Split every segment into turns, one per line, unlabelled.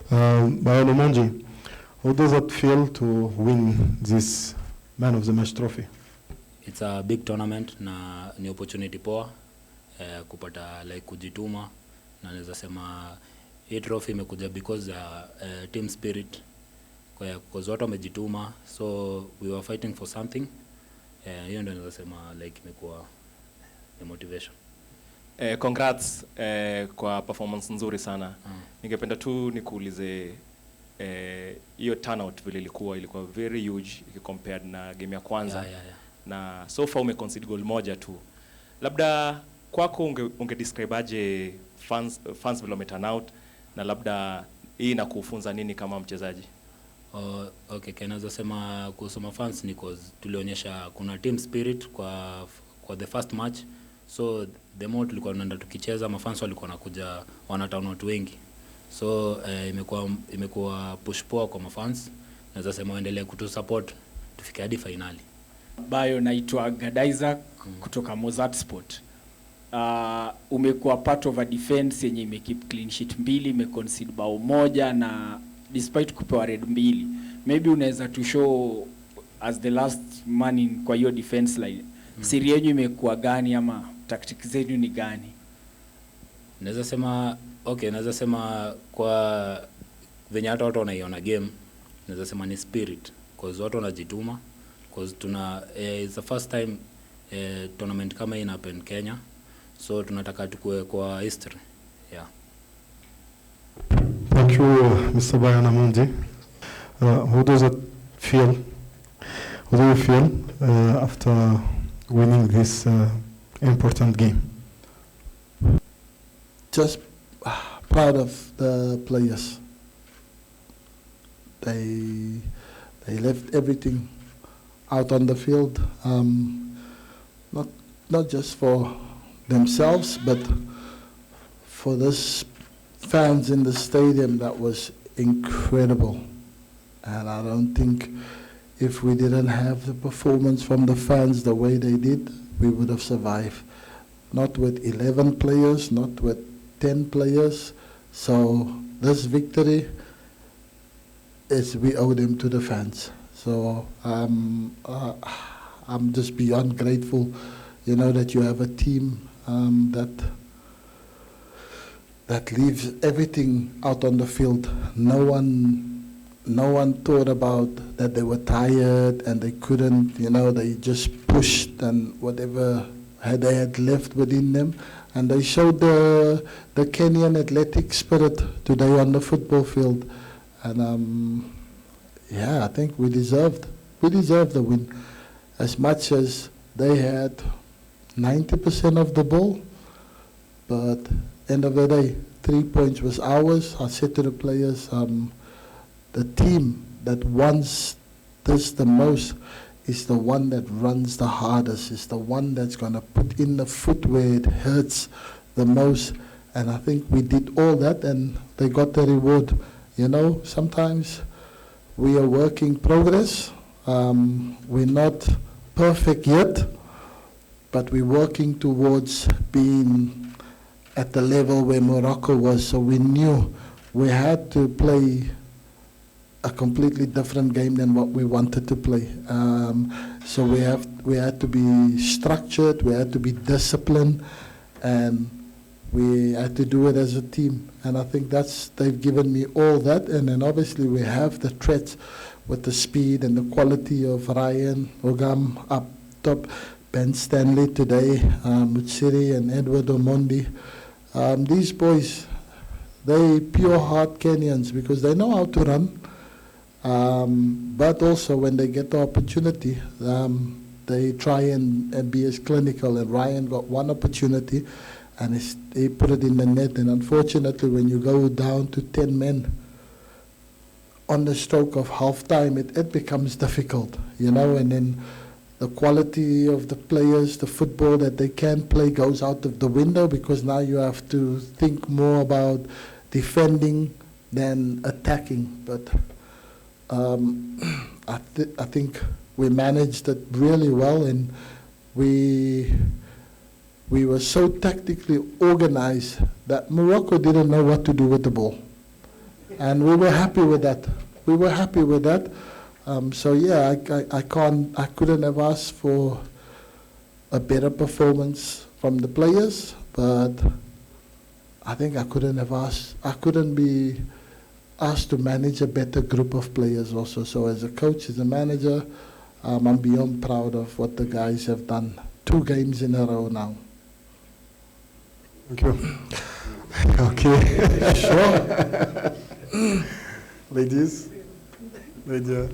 Bryne Omondi, how does it feel to win this Man of the Match trophy?
It's a big tournament na ni opportunity poa kupata like kujituma, na naweza sema hii trophy imekuja because team spirit, because watu wamejituma, so we were fighting for something. Hiyo ndio naweza sema like imekuwa the motivation.
Congrats kwa performance nzuri sana. Ningependa tu nikuulize hiyo turnout vile ilikuwa very huge compared na game ya kwanza.
Yeah.
Na so far umeconcede goal moja tu. Labda kwako unge describe aje fans vile turn out, na labda hii inakufunza nini kama mchezaji?
Okay, naweza sema kusoma fans ni cause tulionyesha kuna team spirit kwa the first match. So the more tulikuwa tunaenda tukicheza, mafans walikuwa wanakuja wanatown watu wengi. So imekuwa push poa kwa mafans. Naweza sema waendelee kutu support tufike hadi finali.
Bayo naitwa Gadaiza kutoka Mozart Sport. Umekuwa part of a defense yenye imekeep clean sheet 2, imeconcede bao 1 na despite kupewa red 2. Maybe unaweza to show as the last man in kwa hiyo defense line. Siri yenu imekuwa gani ama tactics zenu ni gani?
Naweza sema kwa venye hata watu wanaiona game, naweza sema ni spirit, cause watu wanajituma, cause it's the first time tournament kama hii happen Kenya, so tunataka tukue kwa history. Yeah.
Thank you, Mr. Bryne Omondi. How do you feel after winning this important game?
Just proud of the players. They left everything out on the field, not just for themselves, but for this fans in the stadium. That was incredible, and I don't think if we didn't have the performance from the fans the way they did, we would have survived. Not with 11 players, not with 10 players. So this victory we owe them to the fans. So I'm just beyond grateful, that you have a team that leaves everything out on the field. No one thought about that they were tired and they couldn't, they just pushed and whatever they had left within them. And they showed the Kenyan athletic spirit today on the football field. And I think we deserved the win. As much as they had 90% of the ball, but end of the day, 3 points was ours. I said to the players, the team that wants this the most is the one that runs the hardest, is the one that's going to put in the foot where it hurts the most. And I think we did all that and they got the reward. Sometimes we are work in progress. We're not perfect yet, but we're working towards being at the level where Morocco was. So we knew we had to play a completely different game than what we wanted to play. So we had to be structured, we had to be disciplined, and we had to do it as a team. And I think they've given me all that. And then obviously we have the threats with the speed and the quality of Ryan Ogam up top, Ben Stanley today, Mutsiri and Edward Omondi. These boys, they pure heart Kenyans because they know how to run. But also when they get the opportunity, they try and be as clinical. And Ryan got one opportunity and he put it in the net. And unfortunately, when you go down to 10 men on the stroke of half-time, it becomes difficult, and then the quality of the players, the football that they can play goes out of the window because now you have to think more about defending than attacking. But I think we managed it really well, and we were so tactically organized that Morocco didn't know what to do with the ball. And we were happy with that. We were happy with that. So yeah, I couldn't have asked for a better performance from the players, but I think I couldn't be asked to manage a better group of players also. So as a coach, as a manager, I'm beyond proud of what the guys have done. 2 games in a row now.
Thank you. Okay. Sure. Ladies. Lydia.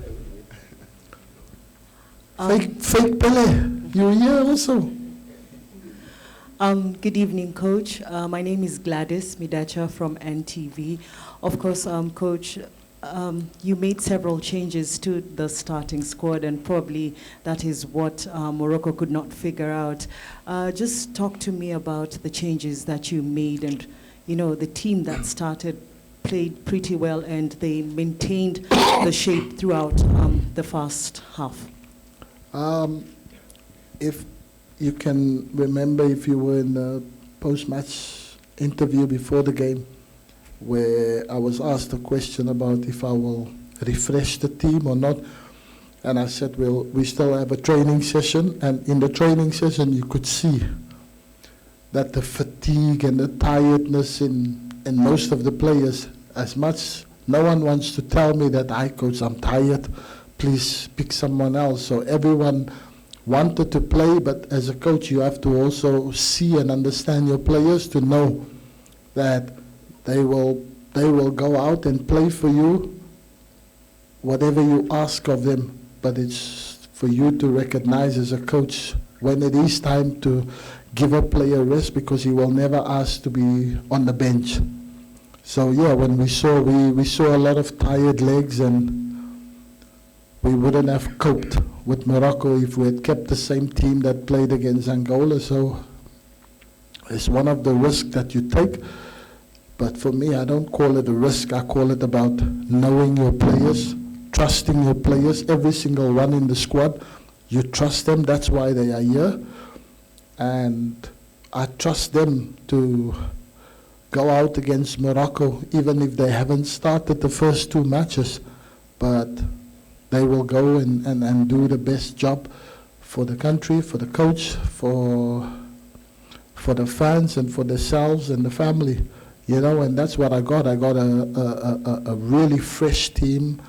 Fake Pele, you're here also.
Good evening, Coach. My name is Gladys Midacha from NTV. Of course, Coach, you made several changes to the starting squad, and probably that is what Morocco could not figure out. Just talk to me about the changes that you made, and the team that started played pretty well, and they maintained the shape throughout the first half.
If you can remember, if you were in the post-match interview before the game, where I was asked a question about if I will refresh the team or not, and I said, well, we still have a training session, and in the training session you could see that the fatigue and the tiredness in most of the players, as much, no one wants to tell me that, coach, I'm tired, please pick someone else. So everyone wanted to play, but as a coach you have to also see and understand your players to know that they will go out and play for you, whatever you ask of them. But it's for you to recognize as a coach when it is time to give a player rest, because he will never ask to be on the bench. So yeah, when we saw a lot of tired legs, and we wouldn't have coped with Morocco if we had kept the same team that played against Angola. So it's one of the risks that you take. But for me, I don't call it a risk. I call it about knowing your players, trusting your players, every single one in the squad. You trust them, that's why they are here. And I trust them to go out against Morocco, even if they haven't started the first 2 matches. But they will go and do the best job for the country, for the coach, for the fans, and for themselves and the family. And that's what I got. I got a really fresh team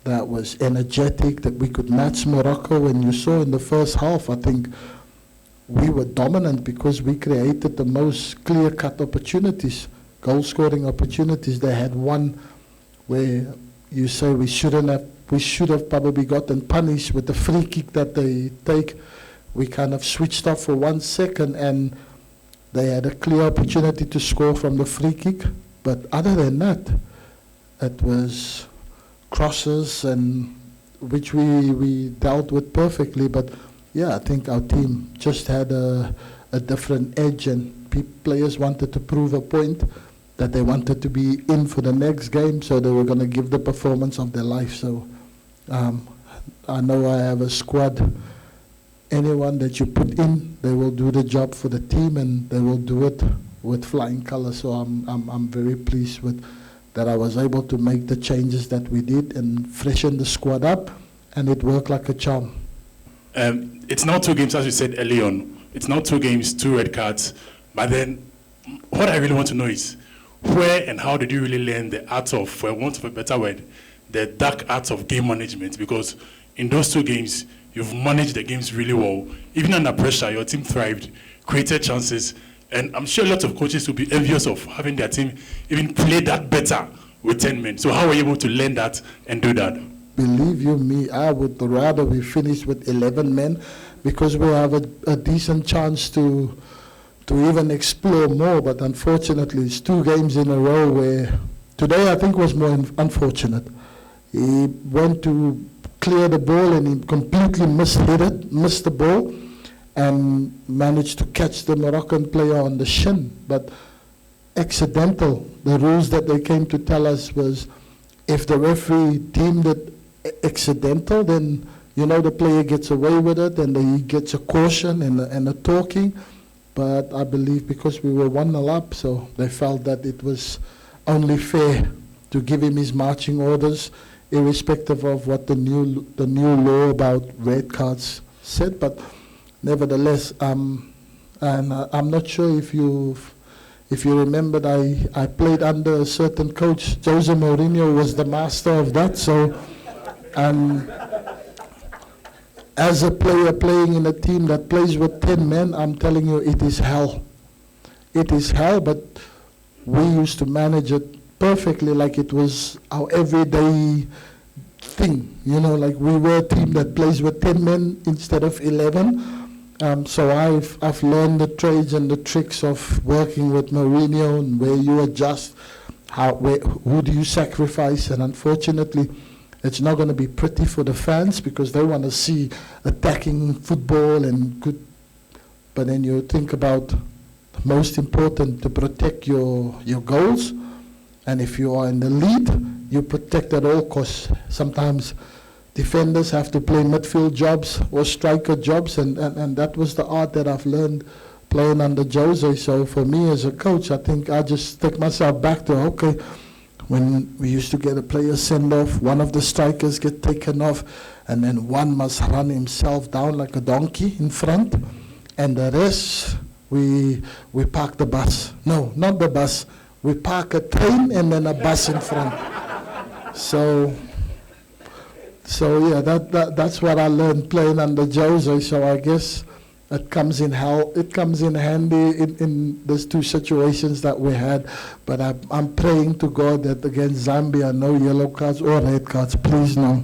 that was energetic, that we could match Morocco. And you saw in the first half, I think we were dominant because we created the most clear-cut opportunities, goal-scoring opportunities. They had one where you say we should have probably gotten punished with the free kick that they take. We kind of switched off for 1 second, and they had a clear opportunity to score from the free kick. But other than that, it was crosses, and which we dealt with perfectly. But yeah, I think our team just had a different edge, and players wanted to prove a point that they wanted to be in for the next game, so they were going to give the performance of their life. So I know I have a squad. Anyone that you put in, they will do the job for the team, and they will do it with flying colors. So I'm very pleased with that. I was able to make the changes that we did and freshen the squad up, and it worked like a charm.
It's now 2 games, as you said early on. It's now 2 games, 2 red cards. But then, what I really want to know is, where and how did you really learn the art of, for want of a better word, the dark art of game management? Because in those 2 games, you've managed the games really well. Even under pressure, your team thrived, created chances, and I'm sure lots of coaches will be envious of having their team even play that better with 10 men. So how were you able to learn that and do that?
Believe you me, I would rather we finish with 11 men, because we have a decent chance to even explore more. But unfortunately, it's 2 games in a row where today I think was more unfortunate. He went to clear the ball and he completely missed the ball, and managed to catch the Moroccan player on the shin. But accidental. The rules that they came to tell us was, if the referee deemed it accidental, then the player gets away with it, and he gets a caution and a talking. But I believe because we were 1-0 up, so they felt that it was only fair to give him his marching orders, irrespective of what the new law about red cards said. But nevertheless, and I'm not sure if you remembered, I played under a certain coach. Jose Mourinho was the master of that. So, as a player playing in a team that plays with 10 men, I'm telling you, it is hell. It is hell, but we used to manage it perfectly, like it was our everyday thing. You know, like we were a team that plays with 10 men instead of 11. So I've learned the trades and the tricks of working with Mourinho, and where you adjust, who do you sacrifice, and unfortunately, it's not going to be pretty for the fans because they want to see attacking football and good. But then you think about the most important, to protect your goals. And if you are in the lead, you protect at all costs. Sometimes defenders have to play midfield jobs or striker jobs, and that was the art that I've learned playing under Jose. So for me as a coach, I think I just take myself back to, okay, when we used to get a player send off, one of the strikers get taken off, and then one must run himself down like a donkey in front, and the rest, we park the bus. No, not the bus. We park a train and then a bus in front. So yeah, that's what I learned playing under Jose. So I guess it comes in handy in those two situations that we had. But I'm praying to God that against Zambia, no yellow cards or red cards, please no.